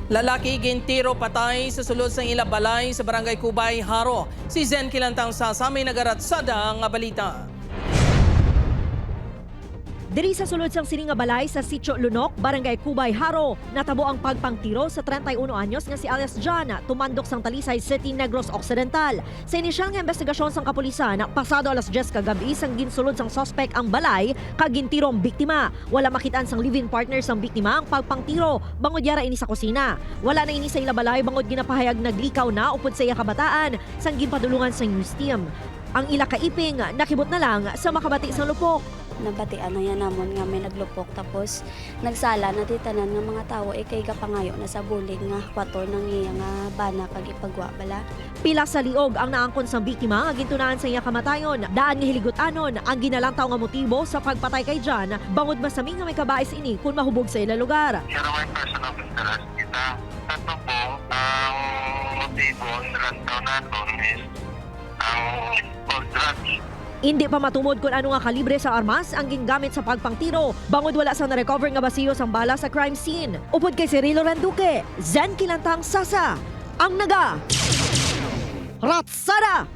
Lalaki gintiro patay sa sulod sa Ilabalay sa Barangay Kubay, Haro. Si Zen Kilantang sa may nagaratsada nga balita. Diri sa sulod sang sining nga balay sa Sitio Lunok, Barangay Kubay, Haro, natabo ang pagpangtiro sa 31 anyos nga si alias John, tumandok sang Talisay City, Negros Occidental. Sa inisyal nga investigasyon sang kapulisan, pasado alas 10 kagabi sang ginsulod sang suspect ang balay kag gintiro ang biktima. Wala makitaan sang live-in partner sang biktima ang pagpangtiro, bangod yara ini sa kusina. Wala na ini sa ilabalay bangod ginapahayag naglikaw na upod sa iya kabataan sang ginpadulungan sang news team. Ang ila kaiping nakibot na lang sa makabati sang lupok. Nabatian na yan namon nga may naglupok tapos nagsala na titanan nga mga tao kay kapangayo na sa bulig nga kwator ng iya nga bana kag ipagwa bala. Pila sa liog ang naangkon sang biktima nga gintunaan sa iya kamatayon. Daan nga hiligutan-anon ang ginalantaw nga motibo sa pagpatay kay John bangod masaming nga may kabais ini kung mahubog sa ila lugar. Siya naman yung person of interest kita. Tatlo po, ang motibo ang nilantaw natin is ang drugs. Hindi pa matumod kung ano nga kalibre sa armas ang gingamit sa pagpangtiro. Bangod wala sa na-recover nga basiyo sang bala sa crime scene. Upod kay Cirilo Randuque, Zen Kilantang Sasa, ang naga Ratsada!